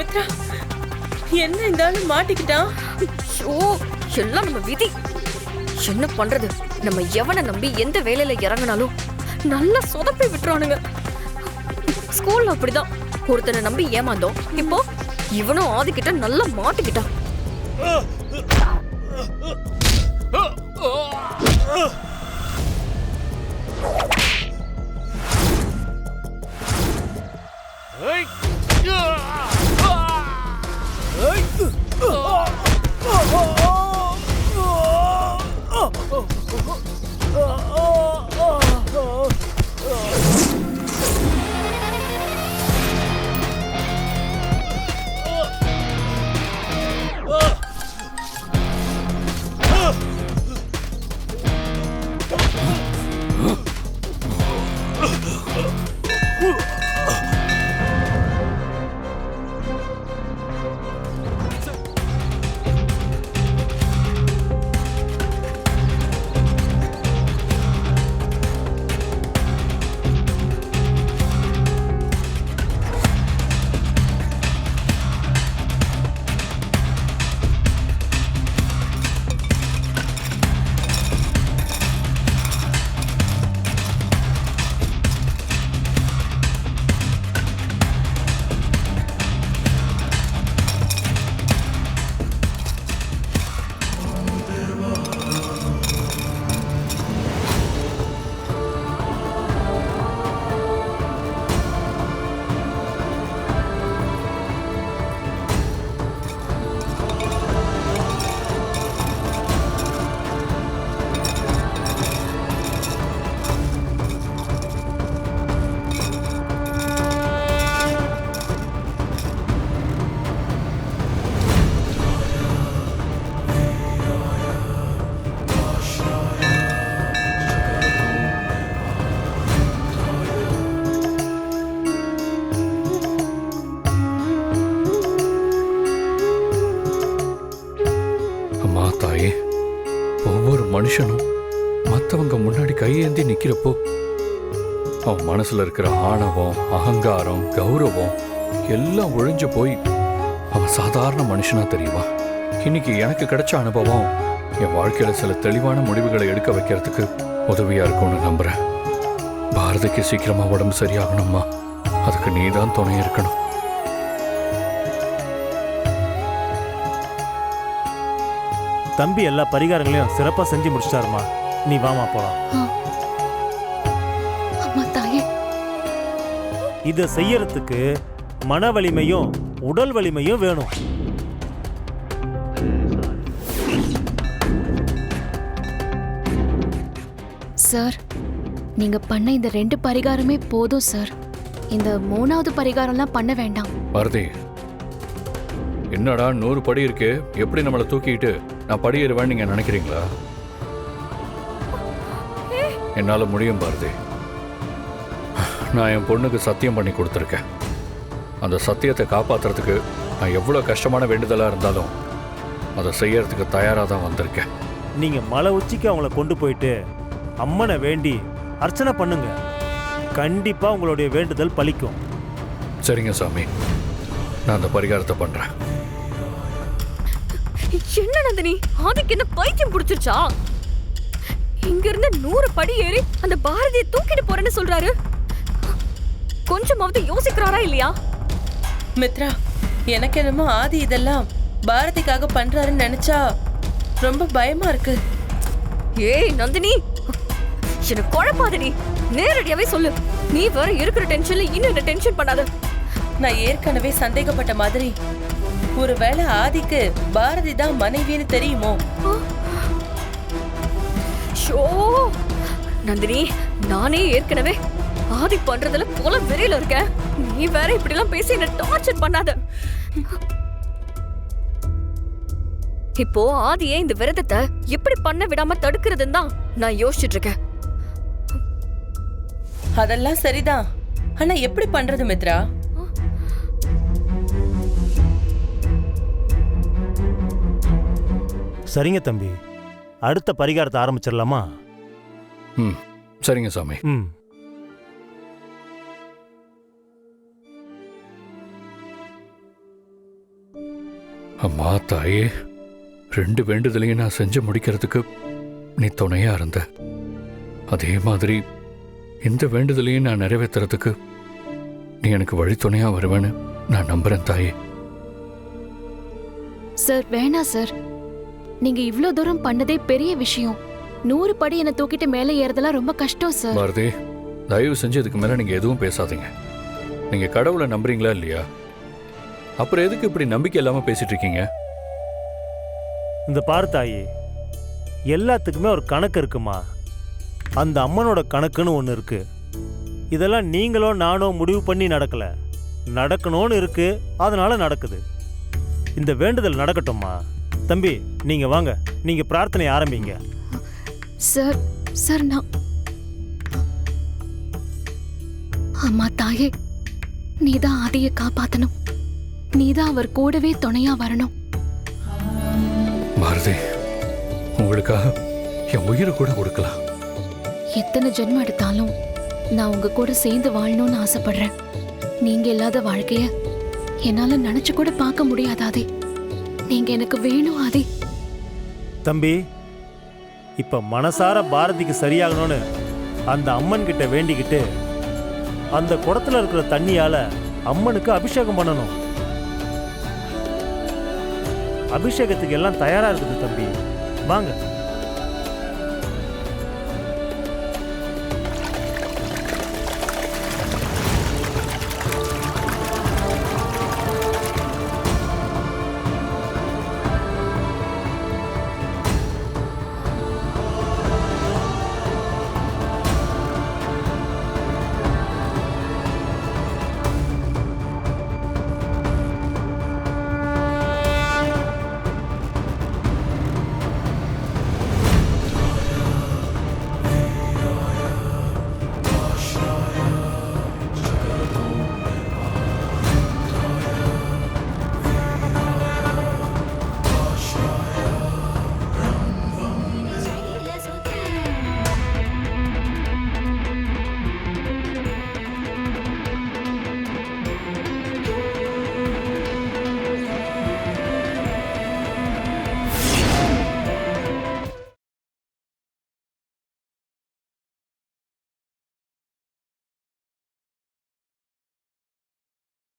மித்ரா, என்ன இந்த ஆளு மாட்டிக்கிட்டான்? ஓ, எல்லாம் நம்ம விதி. என்ன பண்றது? நம்ம எவனை நம்பி எந்த வேலையில இறங்கினாலும் நல்லா சொதப்பி விட்டுறானுங்க. ஸ்கூல்ல அப்படிதான் ஒருத்தனை நம்பி ஏமாந்தோம். இப்போ இவனும் ஆதிக்கிட்ட நல்லா மாட்டிக்கிட்டான். ஒவ்வொரு மனுஷனும் மற்றவங்க முன்னாடி கையேந்தி நிக்கிறப்போ அவன் மனசுல இருக்கிற ஆணவம், அகங்காரம், கௌரவம் எல்லாம் ஒழிஞ்சு போய் அவன் சாதாரண மனுஷனா தெரியுவான். இன்னைக்கு எனக்கு கிடைச்ச அனுபவம் என் வாழ்க்கையில சில தெளிவான முடிவுகளை எடுக்க வைக்கிறதுக்கு உதவியா இருக்கும்னு நம்புறேன். பாரதிக்கு சீக்கிரமா உடம்பு சரியாகணும்மா, அதுக்கு நீதான் துணை இருக்கணும். தம்பி எல்லா பரிகாரங்களையும் சிறப்பா செஞ்சு முடிச்சிட்டாருமா. நீ வாமா போலாம். இத செய்யறதுக்கு மன வலிமையும் உடல் வலிமையும் வேணும். சார், நீங்க பண்ண இந்த 2 பரிகாரமே போதும் சார். இந்த 3வது பரிகாரம்லாம் பண்ண வேண்டாம். பாரதி, என்னடா 100 படி இருக்கு, எப்படி நம்மளை தூக்கிட்டு நான் படியேறுவேன்னு நீங்க நினைக்கிறீங்களா? என்னால முடியும் பாரதி. நான் என் பொண்ணுக்கு சத்தியம் பண்ணி கொடுத்துருக்கேன். அந்த சத்தியத்தை காப்பாத்துறதுக்கு நான் எவ்வளவு கஷ்டமான வேண்டுதலா இருந்தாலும் அதை செய்யறதுக்கு தயாரா தான் வந்திருக்கேன். நீங்க மலை உச்சிக்கு அவங்கள கொண்டு போயிட்டு அம்மனை வேண்டி அர்ச்சனை பண்ணுங்க. கண்டிப்பா உங்களுடைய வேண்டுதல் பலிக்கும். சரிங்க சாமி, நான் அந்த பரிகாரத்தை பண்றேன். என்ன நந்தினி, ஆதிக்கு என்ன பைத்தியம் பிடிச்சிருச்சா? இங்க இருந்து 100 படி ஏறி அந்த பாரதியை தூக்கிட்டு போறேன்னு சொல்றாரு. கொஞ்சமாவது யோசிக்கிறாரா இல்லையா? மித்ரா, எனக்கு என்னமோ ஆதி இதெல்லாம் பாரதிக்காக பண்றாருன்னு நினைச்சா ரொம்ப பயமா இருக்கு. ஏய் நந்தினி, எனக்கு குழப்பாதடி. நேரடியாவே சொல்லு. நீ வேற இருக்கிற டென்ஷன்ல இன்னும் என்ன டென்ஷன் பண்ணாத. நான் ஏற்கனவே சந்தேகப்பட்ட மாதிரி ஒருவேளை ஆதிக்கு பாரதி தான் மனைவின்னு தெரியுமோ? ஷோ நந்தினி, நானே ஏற்கனவே ஆதி பண்றதுல போல வெறியில இருக்கேன். நீ வேற இப்படி எல்லாம் பேசி என்ன டார்ச்சர் பண்ணாத. இப்போ ஆதியே இந்த விரதத்தை எப்படி பண்ண விடாம தடுக்கிறதுன்னு தான் நான் யோசிச்சுட்டு இருக்கேன். அதெல்லாம் சரிதான், ஆனா எப்படி பண்றது மித்ரா? சரிங்க தம்பி, அடுத்த பரிகாரத்தை ஆரம்பிச்சிடலாமா? சரிங்க சாமி. அம்மா தாயே, 2 வேண்டுதலையும் நான் செஞ்சு முடிக்கிறதுக்கு நீ துணையா இருந்த. அதே மாதிரி இந்த வேண்டுதலையும் நான் நிறைவேற்றுறதுக்கு நீ எனக்கு வழித்துணையா வருவேன்னு நான் நம்புறேன் தாயே. சார் வேணாம் சார். நீங்க இவ்ளோ தூரம் பண்ணதே பெரிய விஷயம். 100 படி என்னை தூக்கிட்டு மேலே ஏறதெல்லாம் ரொம்ப கஷ்டம் சார். பாரதி, தயவு செஞ்சு இதுக்கு மேல நீங்க எதுவும் பேசாதீங்க. நீங்க கடவுளை நம்புறீங்களா இல்லையா? அப்புறம் எதுக்கு இப்படி நம்பிக்கை இல்லாம பேசிட்டு இருக்கீங்க? இந்த பாரு தாயி, எல்லாத்துக்குமே ஒரு கணக்கு இருக்குமா. அந்த அம்மனோட கணக்குன்னு ஒன்று இருக்கு. இதெல்லாம் நீங்களோ நானோ முடிவு பண்ணி நடக்கல, நடக்கணும்னு இருக்கு, அதனால நடக்குது. இந்த வேண்டுதல் நடக்கட்டும்மா. தம்பி, நீங்க வாங்க, நீங்க பிரார்த்தனை ஆரம்பிங்க. சார் சார் நான் அம்மா தாயே, நீதான் ஆதியை காப்பாத்தணும். நீதான் அவர் கூடவே துணையா வரணும். பாரதி, உங்களுக்காக என் உயிரை கூட கொடுக்கலாம். எத்தனை ஜென்மம் எடுத்தாலும் நான் உங்க கூட சேர்ந்து வாழணும்னு ஆசைப்படுறேன். நீங்க இல்லாத வாழ்க்கைய என்னால நினைச்சு கூட பார்க்க முடியாது ஆதி. நீங்க எனக்கு வேணும் ஆதி. தம்பி, இப்ப மனசார பாரதிக்கு சரியாகணும்னு அந்த அம்மன் கிட்ட வேண்டிக்கிட்டு அந்த குடத்துல இருக்கிற தண்ணியால அம்மனுக்கு அபிஷேகம் பண்ணணும். அபிஷேகத்துக்கு எல்லாம் தயாரா இருக்குது தம்பி, வாங்க.